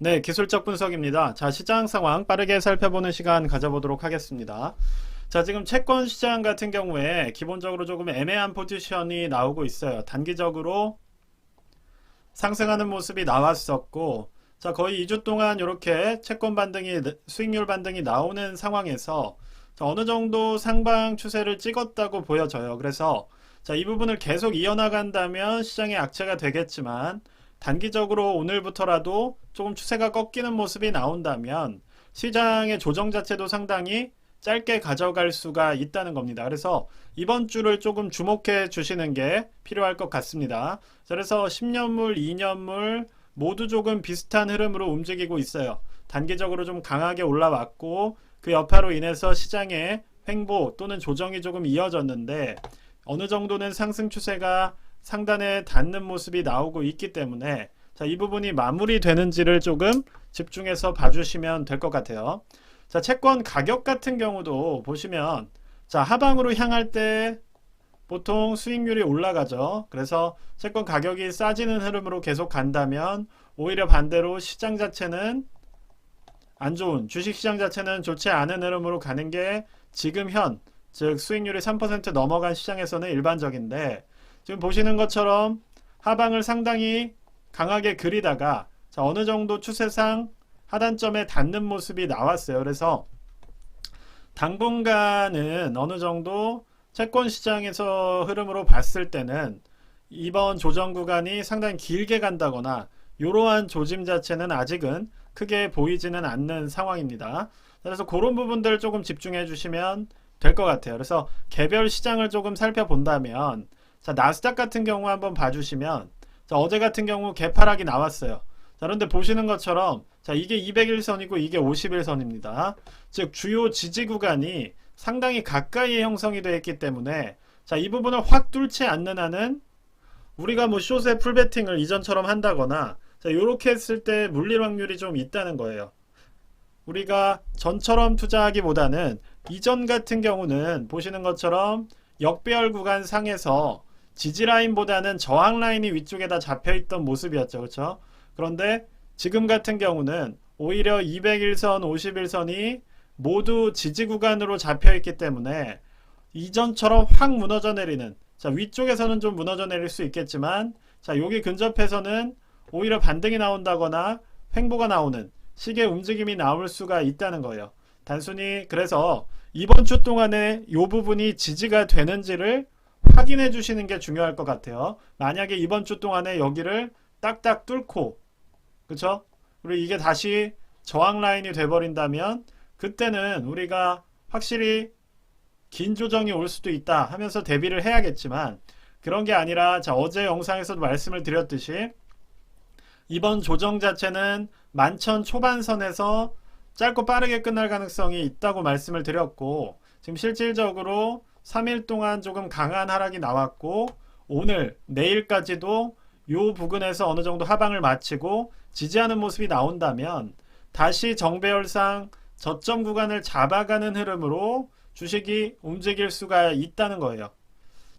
네, 기술적 분석입니다. 자, 시장 상황 빠르게 살펴보는 시간 가져보도록 하겠습니다. 자, 지금 채권 시장 같은 경우에 기본적으로 조금 애매한 포지션이 나오고 있어요. 단기적으로 상승하는 모습이 나왔었고, 자, 거의 2주 동안 이렇게 채권 반등이, 수익률 반등이 나오는 상황에서 자, 어느 정도 상방 추세를 찍었다고 보여져요. 그래서 자, 이 부분을 계속 이어나간다면 시장의 악재가 되겠지만, 단기적으로 오늘부터라도 조금 추세가 꺾이는 모습이 나온다면 시장의 조정 자체도 상당히 짧게 가져갈 수가 있다는 겁니다. 그래서 이번 주를 조금 주목해 주시는 게 필요할 것 같습니다. 그래서 10년물, 2년물 모두 조금 비슷한 흐름으로 움직이고 있어요. 단기적으로 좀 강하게 올라왔고 그 여파로 인해서 시장의 횡보 또는 조정이 조금 이어졌는데 어느 정도는 상승 추세가 상단에 닿는 모습이 나오고 있기 때문에 자, 이 부분이 마무리되는지를 조금 집중해서 봐주시면 될 것 같아요. 자, 채권 가격 같은 경우도 보시면 자, 하방으로 향할 때 보통 수익률이 올라가죠. 그래서 채권 가격이 싸지는 흐름으로 계속 간다면 오히려 반대로 시장 자체는 안 좋은, 주식시장 자체는 좋지 않은 흐름으로 가는 게 지금 즉 수익률이 3% 넘어간 시장에서는 일반적인데 지금 보시는 것처럼 하방을 상당히 강하게 그리다가 자, 어느 정도 추세상 하단점에 닿는 모습이 나왔어요. 그래서 당분간은 어느 정도 채권 시장에서 흐름으로 봤을 때는 이번 조정 구간이 상당히 길게 간다거나 이러한 조짐 자체는 아직은 크게 보이지는 않는 상황입니다. 그래서 그런 부분들 조금 집중해 주시면 될 것 같아요. 그래서 개별 시장을 조금 살펴본다면 자, 나스닥 같은 경우 한번 봐주시면 자, 어제 같은 경우 개파락이 나왔어요. 자, 그런데 보시는 것처럼 자, 이게 200일선이고 이게 50일선입니다. 즉 주요 지지 구간이 상당히 가까이에 형성이 되어 있기 때문에 자, 이 부분을 확 뚫지 않는 한은 우리가 뭐 숏에 풀베팅을 이전처럼 한다거나 자, 요렇게 했을 때 물릴 확률이 좀 있다는 거예요. 우리가 전처럼 투자하기보다는 이전 같은 경우는 보시는 것처럼 역배열 구간 상에서 지지라인보다는 저항라인이 위쪽에다 잡혀있던 모습이었죠. 그렇죠? 그런데 지금 같은 경우는 오히려 200일선, 50일선이 모두 지지 구간으로 잡혀있기 때문에 이전처럼 확 무너져 내리는 자, 위쪽에서는 좀 무너져 내릴 수 있겠지만 자, 여기 근접해서는 오히려 반등이 나온다거나 횡보가 나오는 식의 움직임이 나올 수가 있다는 거예요. 단순히 그래서 이번 주 동안에 이 부분이 지지가 되는지를 확인해 주시는 게 중요할 것 같아요. 만약에 이번 주 동안에 여기를 딱딱 뚫고 그쵸? 그리고 이게 다시 저항 라인이 돼버린다면 그때는 우리가 확실히 긴 조정이 올 수도 있다 하면서 대비를 해야겠지만 그런 게 아니라 자, 어제 영상에서도 말씀을 드렸듯이 이번 조정 자체는 11,000 초반선에서 짧고 빠르게 끝날 가능성이 있다고 말씀을 드렸고 지금 실질적으로 3일 동안 조금 강한 하락이 나왔고 오늘 내일까지도 요 부근에서 어느 정도 하방을 마치고 지지하는 모습이 나온다면 다시 정배열상 저점 구간을 잡아가는 흐름으로 주식이 움직일 수가 있다는 거예요.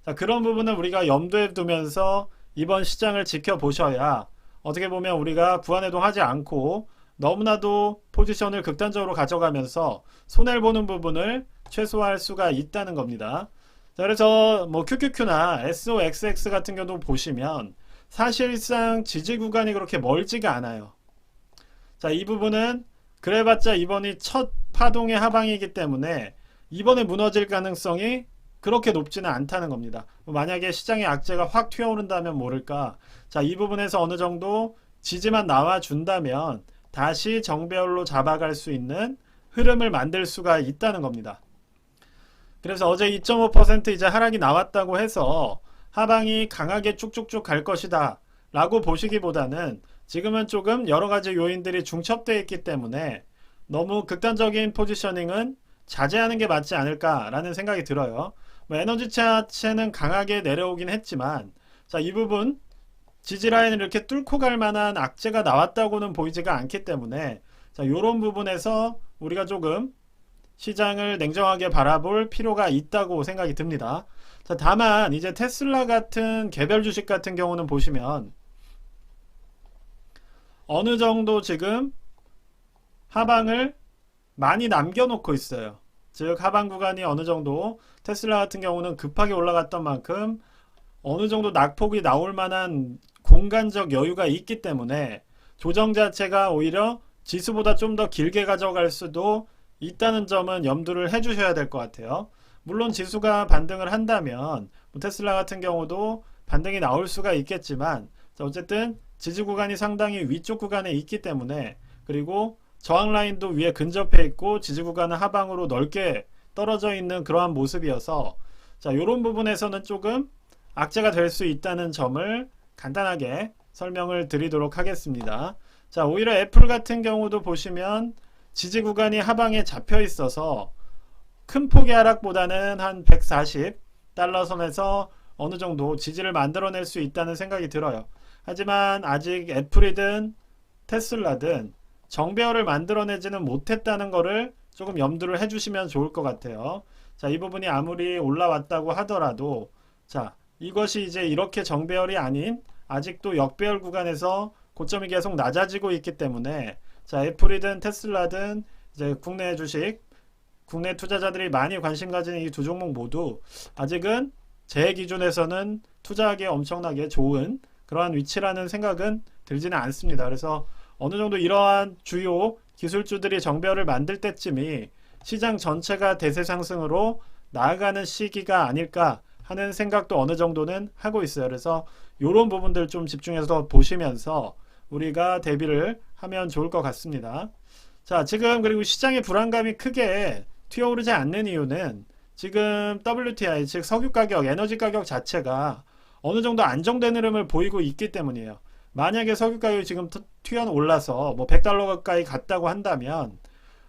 자, 그런 부분을 우리가 염두에 두면서 이번 시장을 지켜보셔야 어떻게 보면 우리가 부안해동하지 않고 너무나도 포지션을 극단적으로 가져가면서 손해를 보는 부분을 최소화할 수가 있다는 겁니다. 자, 그래서 뭐 QQQ나 SOXX 같은 경우도 보시면 사실상 지지 구간이 그렇게 멀지가 않아요. 자, 이 부분은 그래봤자 이번이 첫 파동의 하방이기 때문에 이번에 무너질 가능성이 그렇게 높지는 않다는 겁니다. 만약에 시장의 악재가 확 튀어오른다면 모를까. 자, 이 부분에서 어느 정도 지지만 나와준다면 다시 정배열로 잡아갈 수 있는 흐름을 만들 수가 있다는 겁니다. 그래서 어제 2.5% 이제 하락이 나왔다고 해서 하방이 강하게 쭉쭉쭉 갈 것이다 라고 보시기보다는 지금은 조금 여러가지 요인들이 중첩되어 있기 때문에 너무 극단적인 포지셔닝은 자제하는 게 맞지 않을까라는 생각이 들어요. 뭐 에너지 자체는 강하게 내려오긴 했지만 자, 이 부분 지지라인을 이렇게 뚫고 갈 만한 악재가 나왔다고는 보이지가 않기 때문에 자, 요런 부분에서 우리가 조금 시장을 냉정하게 바라볼 필요가 있다고 생각이 듭니다. 자, 다만 이제 테슬라 같은 개별 주식 같은 경우는 보시면 어느 정도 지금 하방을 많이 남겨놓고 있어요. 즉 하방 구간이 어느 정도 테슬라 같은 경우는 급하게 올라갔던 만큼 어느 정도 낙폭이 나올 만한 공간적 여유가 있기 때문에 조정 자체가 오히려 지수보다 좀 더 길게 가져갈 수도 있다는 점은 염두를 해주셔야 될 것 같아요. 물론 지수가 반등을 한다면 테슬라 같은 경우도 반등이 나올 수가 있겠지만 어쨌든 지지 구간이 상당히 위쪽 구간에 있기 때문에, 그리고 저항 라인도 위에 근접해 있고 지지 구간은 하방으로 넓게 떨어져 있는 그러한 모습이어서 자, 이런 부분에서는 조금 악재가 될 수 있다는 점을 간단하게 설명을 드리도록 하겠습니다. 자, 오히려 애플 같은 경우도 보시면 지지 구간이 하방에 잡혀 있어서 큰 폭의 하락보다는 한 140달러 선에서 어느 정도 지지를 만들어낼 수 있다는 생각이 들어요. 하지만 아직 애플이든 테슬라든 정배열을 만들어내지는 못했다는 거를 조금 염두를 해주시면 좋을 것 같아요. 자, 이 부분이 아무리 올라왔다고 하더라도 자, 이것이 이제 이렇게 정배열이 아닌 아직도 역배열 구간에서 고점이 계속 낮아지고 있기 때문에 자, 애플이든 테슬라든 이제 국내 주식, 국내 투자자들이 많이 관심 가지는 이 두 종목 모두 아직은 제 기준에서는 투자하기에 엄청나게 좋은 그러한 위치라는 생각은 들지는 않습니다. 그래서 어느 정도 이러한 주요 기술주들이 정배열을 만들 때쯤이 시장 전체가 대세 상승으로 나아가는 시기가 아닐까 하는 생각도 어느 정도는 하고 있어요. 그래서 이런 부분들 좀 집중해서 보시면서 우리가 대비를 하면 좋을 것 같습니다. 자, 지금 그리고 시장의 불안감이 크게 튀어오르지 않는 이유는 지금 WTI, 즉 석유 가격, 에너지 가격 자체가 어느 정도 안정된 흐름을 보이고 있기 때문이에요. 만약에 석유 가격이 지금 튀어 올라서 뭐 100달러 가까이 갔다고 한다면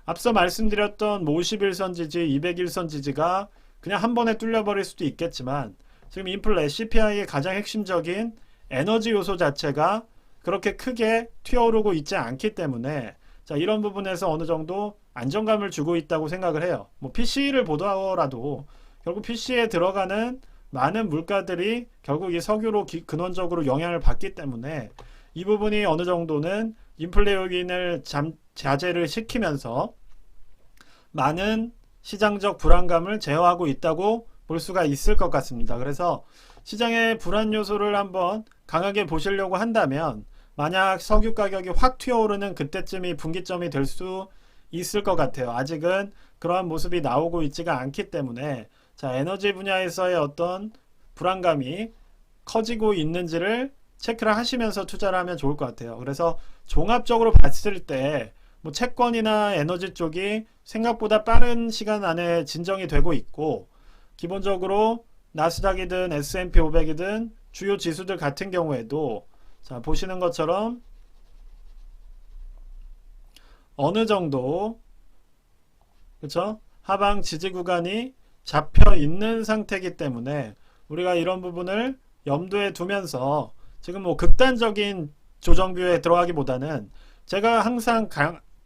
앞서 말씀드렸던 뭐 51선 지지, 201선 지지가 그냥 한 번에 뚫려버릴 수도 있겠지만 지금 인플레, CPI의 가장 핵심적인 에너지 요소 자체가 그렇게 크게 튀어오르고 있지 않기 때문에 자, 이런 부분에서 어느 정도 안정감을 주고 있다고 생각을 해요. 뭐 PC를 보더라도 결국 PC에 들어가는 많은 물가들이 결국 이 석유로 근원적으로 영향을 받기 때문에 이 부분이 어느 정도는 인플레 요인을 자제를 시키면서 많은 시장적 불안감을 제어하고 있다고 볼 수가 있을 것 같습니다. 그래서 시장의 불안 요소를 한번 강하게 보시려고 한다면 만약 석유 가격이 확 튀어오르는 그때쯤이 분기점이 될 수 있을 것 같아요. 아직은 그러한 모습이 나오고 있지가 않기 때문에 자, 에너지 분야에서의 어떤 불안감이 커지고 있는지를 체크를 하시면서 투자를 하면 좋을 것 같아요. 그래서 종합적으로 봤을 때 뭐 채권이나 에너지 쪽이 생각보다 빠른 시간 안에 진정이 되고 있고, 기본적으로 나스닥이든 S&P 500이든 주요 지수들 같은 경우에도 자, 보시는 것처럼 어느 정도 그쵸? 하방 지지 구간이 잡혀 있는 상태이기 때문에 우리가 이런 부분을 염두에 두면서 지금 뭐 극단적인 조정뷰에 들어가기보다는 제가 항상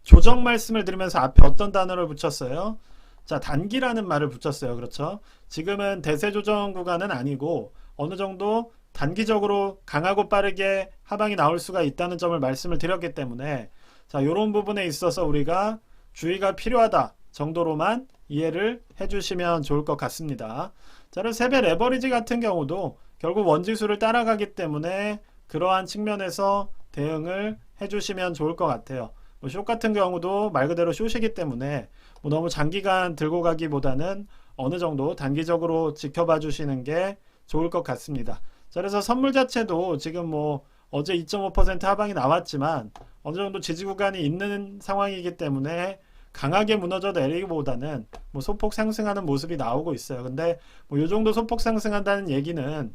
조정 말씀을 드리면서 앞에 어떤 단어를 붙였어요? 자, 단기라는 말을 붙였어요. 그렇죠? 지금은 대세 조정 구간은 아니고 어느 정도 단기적으로 강하고 빠르게 하방이 나올 수가 있다는 점을 말씀을 드렸기 때문에 자, 이런 부분에 있어서 우리가 주의가 필요하다 정도로만 이해를 해주시면 좋을 것 같습니다. 자, 그래서 세배 레버리지 같은 경우도 결국 원지수를 따라가기 때문에 그러한 측면에서 대응을 해주시면 좋을 것 같아요. 뭐 숏 같은 경우도 말 그대로 숏이기 때문에 뭐 너무 장기간 들고 가기보다는 어느 정도 단기적으로 지켜봐 주시는 게 좋을 것 같습니다. 자, 그래서 선물 자체도 지금 뭐 어제 2.5% 하방이 나왔지만 어느 정도 지지 구간이 있는 상황이기 때문에 강하게 무너져 내리기보다는 뭐 소폭 상승하는 모습이 나오고 있어요. 근데 뭐 요 정도 소폭 상승한다는 얘기는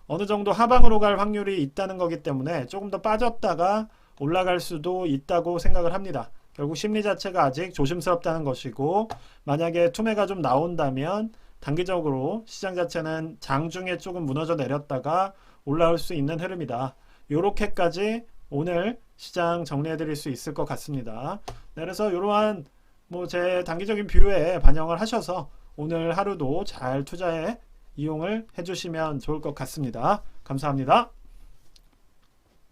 어느 정도 하방으로 갈 확률이 있다는 거기 때문에 조금 더 빠졌다가 올라갈 수도 있다고 생각을 합니다. 결국 심리 자체가 아직 조심스럽다는 것이고, 만약에 투매가 좀 나온다면 단기적으로 시장 자체는 장중에 조금 무너져 내렸다가 올라올 수 있는 흐름이다. 요렇게까지 오늘 시장 정리해 드릴 수 있을 것 같습니다. 네, 그래서 이러한 뭐 제 단기적인 뷰에 반영을 하셔서 오늘 하루도 잘 투자에 이용을 해주시면 좋을 것 같습니다. 감사합니다.